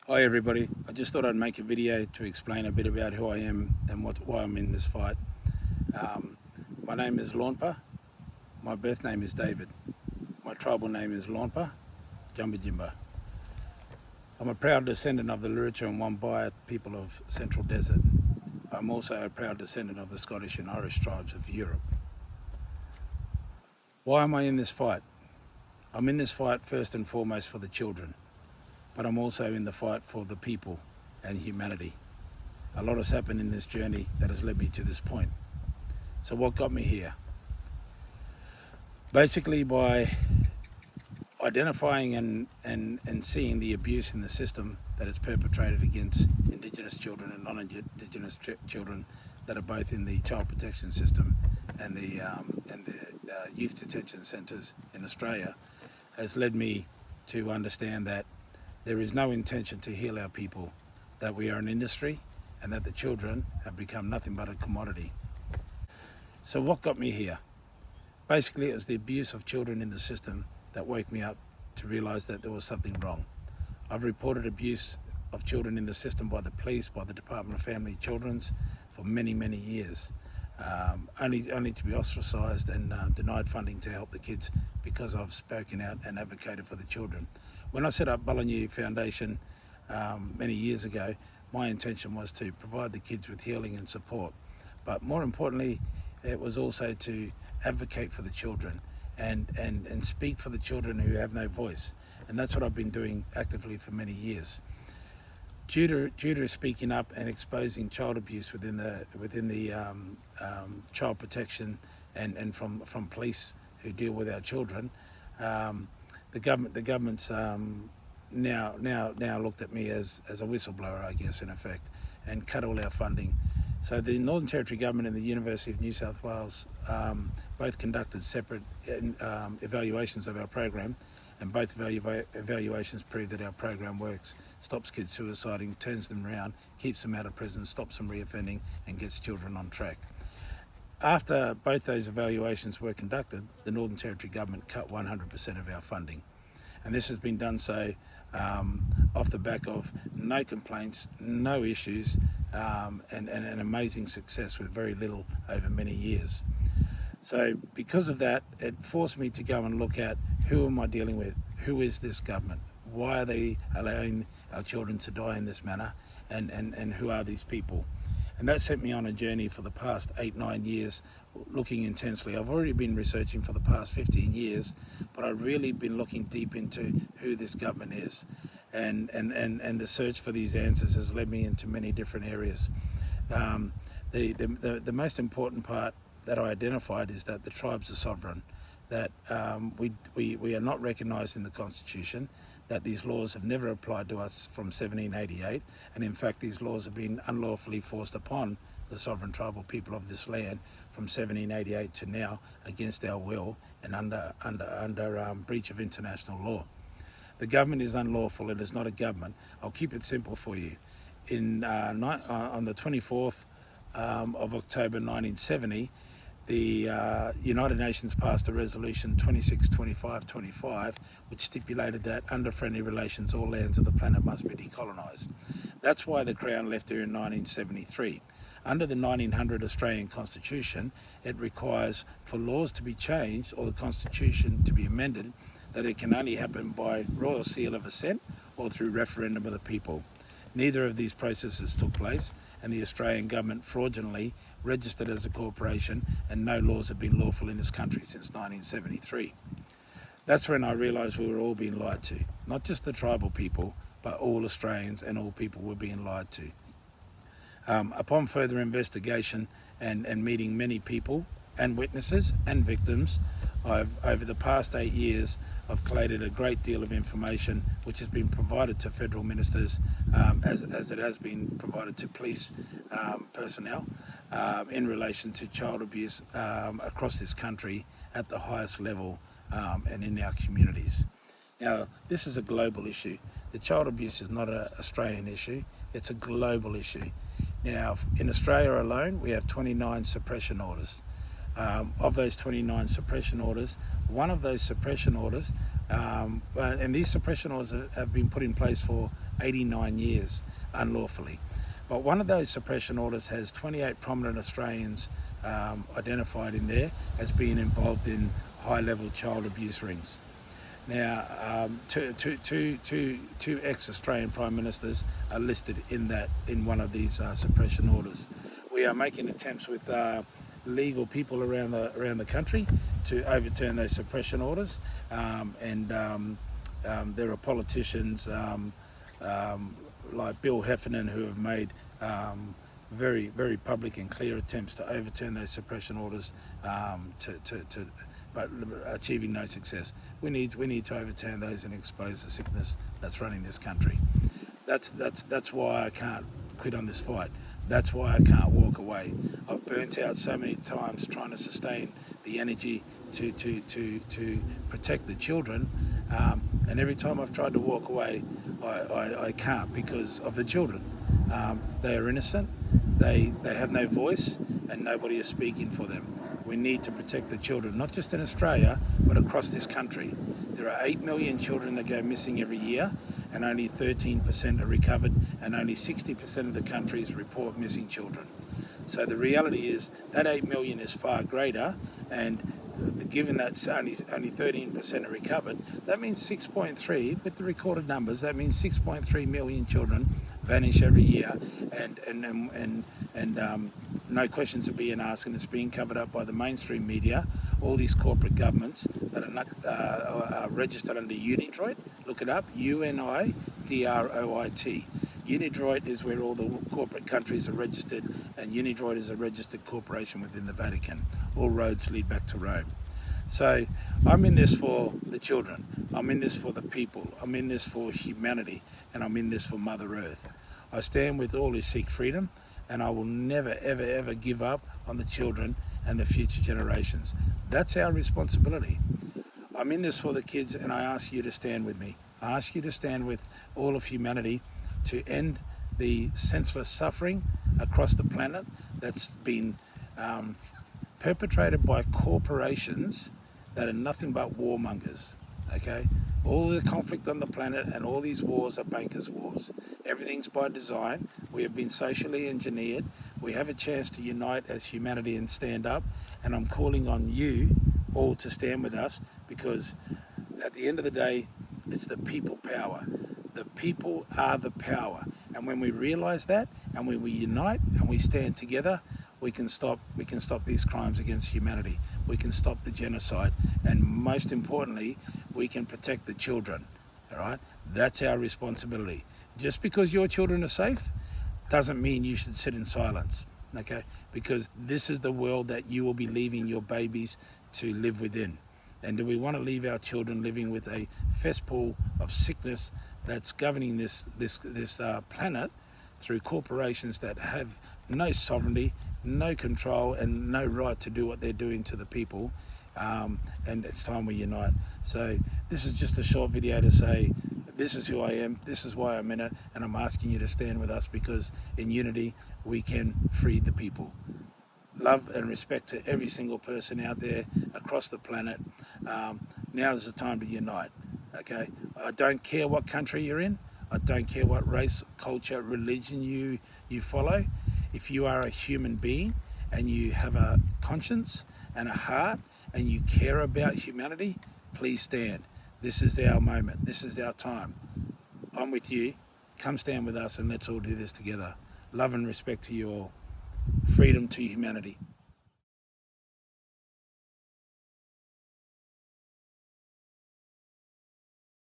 Hi everybody, I just thought I'd make a video to explain a bit about who I am and why I'm in this fight. Um, my name is Lurnpa, my birth name is David, my tribal name is Lurnpa, Jumba. I'm a proud descendant of the Lurnpa and Wambai people of Central Desert. I'm also a proud descendant of the Scottish and Irish tribes of Europe. Why am I in this fight? I'm in this fight first and foremost for the children, but I'm also in the fight for the people and humanity. A lot has happened in this journey that has led me to this point. So what got me here? Basically by identifying and seeing the abuse in the system that is perpetrated against Indigenous children and non-Indigenous children that are both in the child protection system and the youth detention centres in Australia, has led me to understand that there is no intention to heal our people, that we are an industry and that the children have become nothing but a commodity. So what got me here? Basically, it was the abuse of children in the system that woke me up to realise that there was something wrong. I've reported abuse of children in the system by the police, by the Department of Family and Children's for many, many years. Only to be ostracised and denied funding to help the kids because I've spoken out and advocated for the children. When I set up Ballinu Foundation many years ago, my intention was to provide the kids with healing and support, but more importantly, it was also to advocate for the children and speak for the children who have no voice. And that's what I've been doing actively for many years. Due to speaking up and exposing child abuse within the child protection and from police who deal with our children, the government's now looked at me as a whistleblower, I guess, in effect, and cut all our funding. So the Northern Territory Government and the University of New South Wales both conducted separate evaluations of our program, and both evaluations prove that our program works, stops kids suiciding, turns them around, keeps them out of prison, stops them reoffending, and gets children on track. After both those evaluations were conducted, the Northern Territory Government cut 100% of our funding. And this has been done so off the back of no complaints, no issues, and an amazing success with very little over many years. So because of that, it forced me to go and look at who am I dealing with? Who is this government? Why are they allowing our children to die in this manner? And who are these people? And that sent me on a journey for the past 8-9 years, looking intensely. I've already been researching for the past 15 years, but I've really been looking deep into who this government is. And the search for these answers has led me into many different areas. The most important part that I identified is that the tribes are sovereign, that we are not recognised in the Constitution, that these laws have never applied to us from 1788, and in fact these laws have been unlawfully forced upon the sovereign tribal people of this land from 1788 to now against our will and under breach of international law. The government is unlawful, it is not a government. I'll keep it simple for you. On the 24th of October 1970, the United Nations passed a resolution 262525, which stipulated that under friendly relations all lands of the planet must be decolonised. That's why the Crown left here in 1973. Under the 1900 Australian Constitution, it requires for laws to be changed or the Constitution to be amended that it can only happen by royal seal of assent or through referendum of the people. Neither of these processes took place, and the Australian government fraudulently registered as a corporation, and no laws have been lawful in this country since 1973. That's when I realised we were all being lied to. Not just the tribal people, but all Australians and all people were being lied to. Upon further investigation and meeting many people and witnesses and victims, over the past 8 years, I've collated a great deal of information which has been provided to federal ministers as it has been provided to police personnel in relation to child abuse across this country at the highest level and in our communities. Now, this is a global issue. The child abuse is not an Australian issue, it's a global issue. Now, in Australia alone, we have 29 suppression orders. of those 29 suppression orders, one of those suppression orders, and these suppression orders have been put in place for 89 years unlawfully, but one of those suppression orders has 28 prominent Australians identified in there as being involved in high-level child abuse rings. Now, two ex-Australian Prime Ministers are listed in one of these suppression orders. We are making attempts with legal people around the country to overturn those suppression orders, and there are politicians like Bill Heffernan who have made very, very public and clear attempts to overturn those suppression orders, but achieving no success. We need to overturn those and expose the sickness that's running this country. That's why I can't quit on this fight. That's why I can't walk away. I've burnt out so many times trying to sustain the energy to protect the children, and every time I've tried to walk away, I can't, because of the children. They are innocent, they have no voice, and nobody is speaking for them. We need to protect the children, not just in Australia, but across this country. There are 8 million children that go missing every year, and only 13% are recovered, and only 60% of the countries report missing children. So the reality is that 8 million is far greater, and given that only 13% are recovered, that means 6.3, with the recorded numbers, that means 6.3 million children vanish every year, and no questions are being asked, and it's being covered up by the mainstream media, all these corporate governments that are registered under Unidroit. Look it up, UNIDROIT. Unidroit is where all the corporate countries are registered, and Unidroit is a registered corporation within the Vatican. All roads lead back to Rome. So I'm in this for the children, I'm in this for the people, I'm in this for humanity, and I'm in this for Mother Earth. I stand with all who seek freedom, and I will never, ever, ever give up on the children and the future generations. That's our responsibility. I'm in this for the kids, and I ask you to stand with me. I ask you to stand with all of humanity to end the senseless suffering across the planet that's been perpetrated by corporations that are nothing but warmongers, okay? All the conflict on the planet and all these wars are bankers' wars. Everything's by design. We have been socially engineered. We have a chance to unite as humanity and stand up, and I'm calling on you all to stand with us, because at the end of the day, it's the people power. The people are the power, and when we realize that, and when we unite and we stand together, we can stop these crimes against humanity. We can stop the genocide, and most importantly, we can protect the children. All right, that's our responsibility. Just because your children are safe doesn't mean you should sit in silence, okay? Because this is the world that you will be leaving your babies to live within. And do we want to leave our children living with a cesspool of sickness that's governing this planet through corporations that have no sovereignty, no control, and no right to do what they're doing to the people? And it's time we unite. So this is just a short video to say, this is who I am, this is why I'm in it, and I'm asking you to stand with us, because in unity we can free the people. Love and respect to every single person out there across the planet. Now is the time to unite, okay? I don't care what country you're in. I don't care what race, culture, religion you follow. If you are a human being and you have a conscience and a heart and you care about humanity, please stand. This is our moment. This is our time. I'm with you. Come stand with us, and let's all do this together. Love and respect to you all. Freedom to humanity.